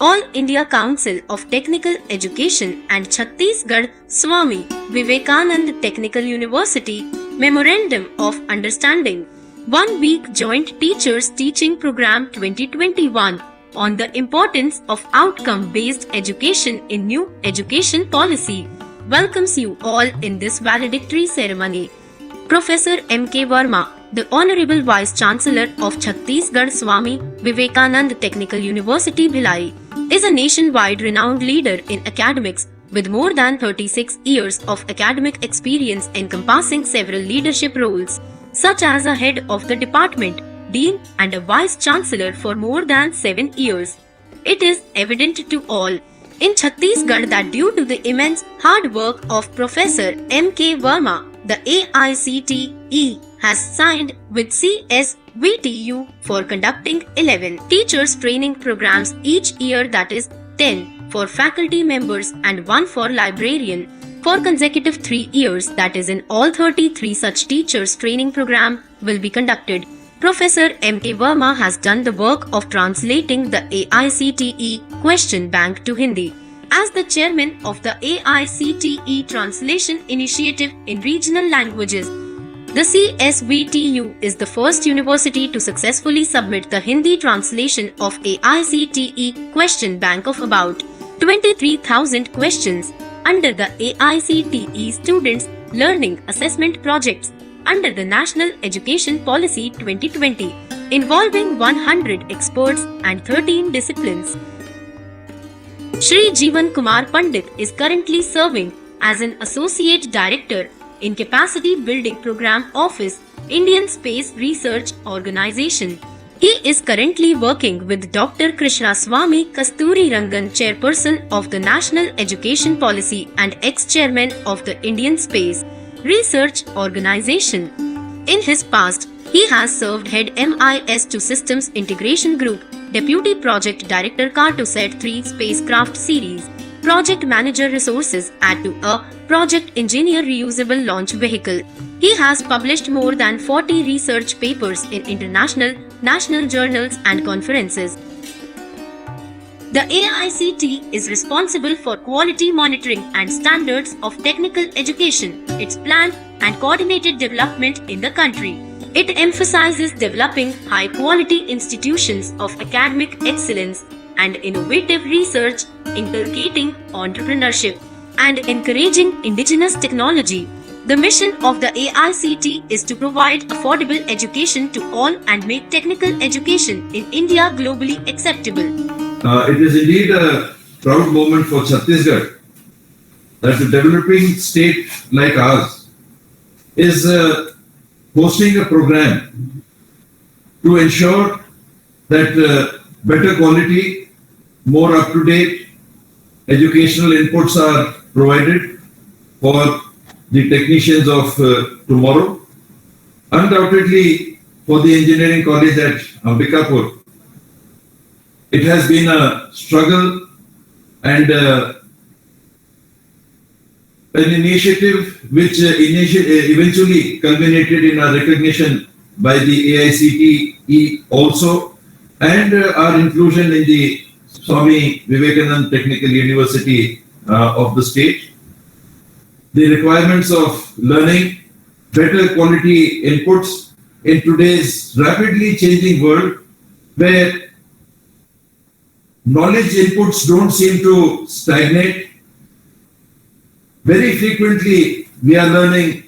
All India Council of Technical Education and Chhattisgarh Swami Vivekanand Technical University Memorandum of Understanding. 1 week Joint Teachers Teaching Program 2021 on the importance of outcome-based education in new education policy welcomes you all in this valedictory ceremony. Professor M.K. Verma, the Honorable Vice Chancellor of Chhattisgarh Swami Vivekanand Technical University Bhilai, is a nationwide renowned leader in academics with more than 36 years of academic experience encompassing several leadership roles, such as a head of the department, dean and a vice chancellor for more than 7 years. It is evident to all in Chhattisgarh that due to the immense hard work of Professor M.K. Verma, the AICTE has signed with CSVTU for conducting 11 teachers training programs each year, that is 10 for faculty members and 1 for librarian for consecutive 3 years, that is in all 33 such teachers training program will be conducted. Professor M.K. Verma has done the work of translating the AICTE question bank to Hindi. As the chairman of the AICTE Translation Initiative in regional languages, the CSVTU is the first university to successfully submit the Hindi translation of AICTE question bank of about 23,000 questions under the AICTE Students Learning Assessment Projects under the National Education Policy 2020, involving 100 experts and 13 disciplines. Shri Jeevan Kumar Pandit is currently serving as an Associate Director in Capacity Building Program Office, Indian Space Research Organization. He is currently working with Dr. Krishnaswamy Kasturi Rangan, Chairperson of the National Education Policy and ex-Chairman of the Indian Space Research Organization. In his past, he has served head MIS2 Systems Integration Group, Deputy Project Director Cartosat 3 Spacecraft Series, Project Manager Resources at a Project Engineer Reusable Launch Vehicle. He has published more than 40 research papers in international, national journals and conferences. The AICTE is responsible for quality monitoring and standards of technical education, its planned and coordinated development in the country. It emphasizes developing high-quality institutions of academic excellence and innovative research, inculcating entrepreneurship, and encouraging indigenous technology. The mission of the AICTE is to provide affordable education to all and make technical education in India globally acceptable. It is indeed a proud moment for Chhattisgarh that a developing state like ours is hosting a program to ensure that better quality, more up-to-date educational inputs are provided for the technicians of tomorrow. Undoubtedly, for the engineering college at Ambikapur, it has been a struggle and an initiative which eventually culminated in a recognition by the AICTE also, and our inclusion in the Swami Vivekanand Technical University of the state. The requirements of learning better quality inputs in today's rapidly changing world, where knowledge inputs don't seem to stagnate. Very frequently, we are learning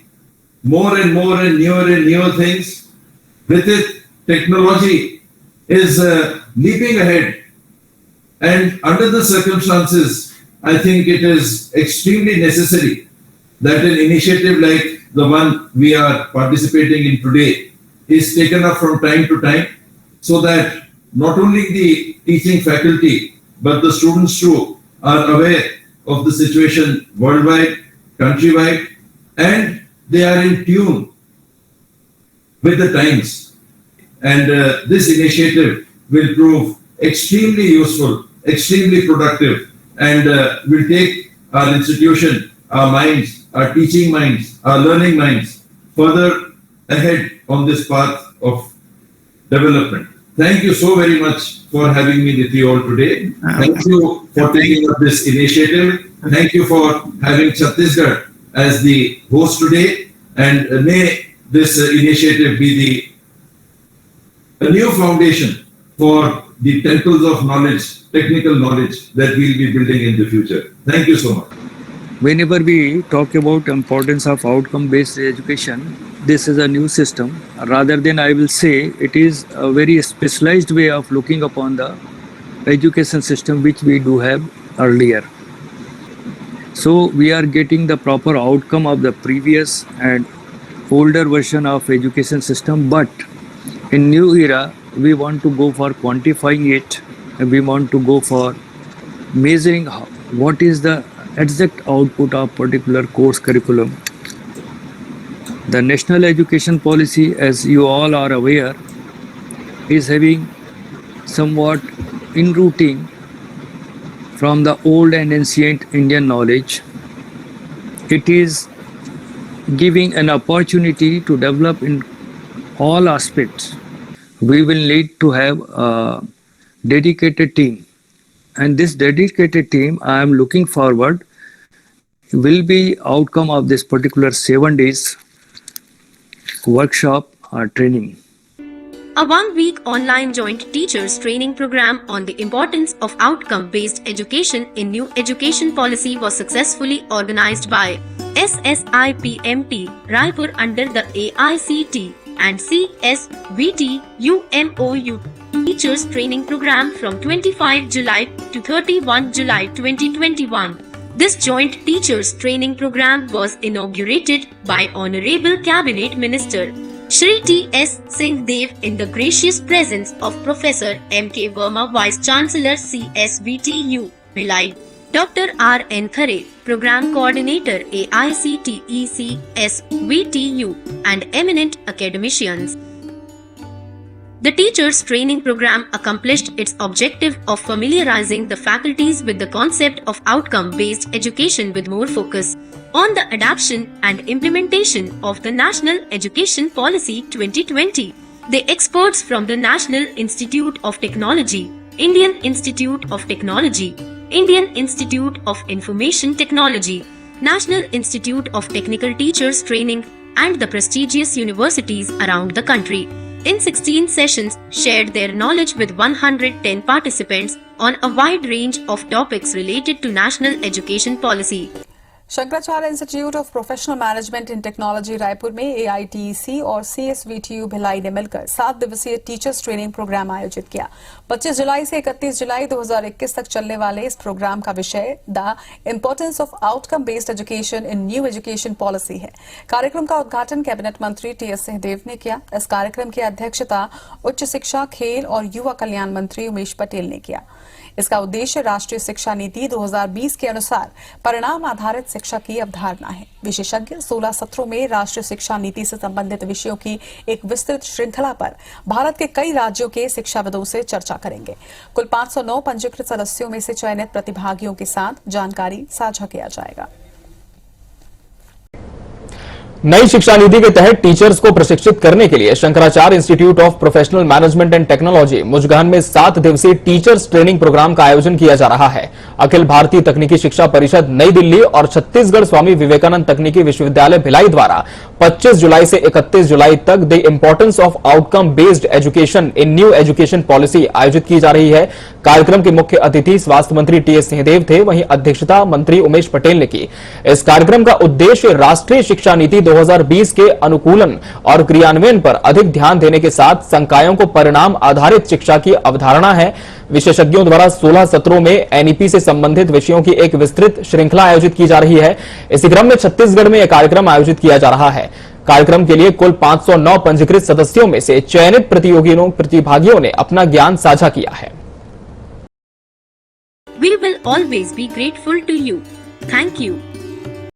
more and newer things. With it, technology is leaping ahead. And under the circumstances, I think it is extremely necessary that an initiative like the one we are participating in today is taken up from time to time, so that not only the teaching faculty but the students too are aware of the situation worldwide, countrywide, and they are in tune with the times. And this initiative will prove extremely useful, extremely productive, and will take our institution, our minds, our teaching minds, our learning minds further ahead on this path of development. thank you so very much for having me with you all today. Thank you for taking up this initiative. Thank you for having Chhattisgarh as the host today. And may this initiative be a new foundation for the temples of knowledge, technical knowledge that we'll be building in the future. Thank you so much. Whenever we talk about importance of outcome-based education, this is a new system. Rather than, I will say, it is a very specialized way of looking upon the education system which we do have earlier. So we are getting the proper outcome of the previous and older version of education system, but in new era, we want to go for quantifying it, and we want to go for measuring what is the exact output of particular course curriculum. The National Education Policy, as you all are aware, is having somewhat enrooting from the old and ancient Indian knowledge. It is giving an opportunity to develop in all aspects. We will need to have a dedicated team, and this dedicated team, I am looking forward, will be outcome of this particular 7 days workshop or training. A 1-week online joint teachers training program on the importance of outcome-based education in new education policy was successfully organized by SSIPMT Raipur under the AICT and CSVT UMOU Teachers Training Program from 25 July to 31 July 2021. This joint teachers training program was inaugurated by Honorable Cabinet Minister Shri T.S. Singh Dev in the gracious presence of Professor M.K. Verma, Vice Chancellor CSVTU, Bhilai, Dr. R.N. Khare, Program Coordinator AICT ECSVTU, and eminent academicians. The teachers training program accomplished its objective of familiarizing the faculties with the concept of outcome-based education with more focus on the adoption and implementation of the National Education Policy 2020. The experts from the National Institute of Technology, Indian Institute of Technology, Indian Institute of Information Technology, National Institute of Technical Teachers Training, and the prestigious universities around the country, in 16 sessions, shared their knowledge with 110 participants on a wide range of topics related to national education policy. Shankaracharya institute of professional management in technology Raipur में AITC और CSVTU Bhilai ने मिलकर 7 दिवसीय teachers training programme आयोजित किया। 25 जुलाई से 31 जुलाई 2021 तक चलने वाले इस प्रोग्राम का विषय the importance of outcome based education in new education policy है। कार्यक्रम का उद्घाटन कैबिनेट मंत्री T.S. सिंहदेव ने किया। इस कार्यक्रम की अध्यक्षता उच्च शिक्षा, खेल और युवा कल्याण मंत्री उमेश पटेल ने किया। इसका उद्देश्य राष्ट्रीय शिक्षा नीति 2020 के अनुसार परिणाम आधारित शिक्षा की अवधारणा है। विशेषज्ञ 16 सत्रों में राष्ट्रीय शिक्षा नीति से संबंधित विषयों की एक विस्तृत श्रृंखला पर भारत के कई राज्यों के शिक्षाविदों से चर्चा करेंगे। कुल 509 पंजीकृत सदस्यों में से चयनित प्रतिभागियों के साथ जानकारी साझा किया जाएगा। नई शिक्षा नीति के तहत टीचर्स को प्रशिक्षित करने के लिए Shankaracharya institute of professional management and technology Mujgan में 7 दिवसीय टीचर्स ट्रेनिंग प्रोग्राम का आयोजन किया जा रहा है। अखिल भारतीय तकनीकी शिक्षा परिषद नई दिल्ली और छत्तीसगढ़ स्वामी विवेकानंद तकनीकी विश्वविद्यालय भिलाई द्वारा 25 जुलाई से 31 जुलाई तक the importance of outcome based education in new education policy आयोजित की जा रही है। कार्यक्रम के मुख्य अतिथि स्वास्थ्य मंत्री T.S. सिंहदेव थे, वहीं अध्यक्षता मंत्री उमेश पटेल ने की। इस कार्यक्रम का उद्देश्य राष्ट्रीय शिक्षा नीति 2020 के अनुकूलन और क्रियान्वयन पर अधिक ध्यान देने के साथ संकायों को परिणाम आधारित शिक्षा की अवधारणा है। विशेषज्ञों द्वारा 16 सत्रों में एनईपी से संबंधित विषयों की एक विस्तृत श्रृंखला आयोजित की जा रही है। इसी क्रम में छत्तीसगढ़ में यह कार्यक्रम आयोजित किया जा रहा है। कार्यक्रम के लिए कुल 509 पंजीकृत सदस्यों में से चयनित प्रतिभागियों ने अपना ज्ञान साझा किया है। We will always be grateful to you. Thank you.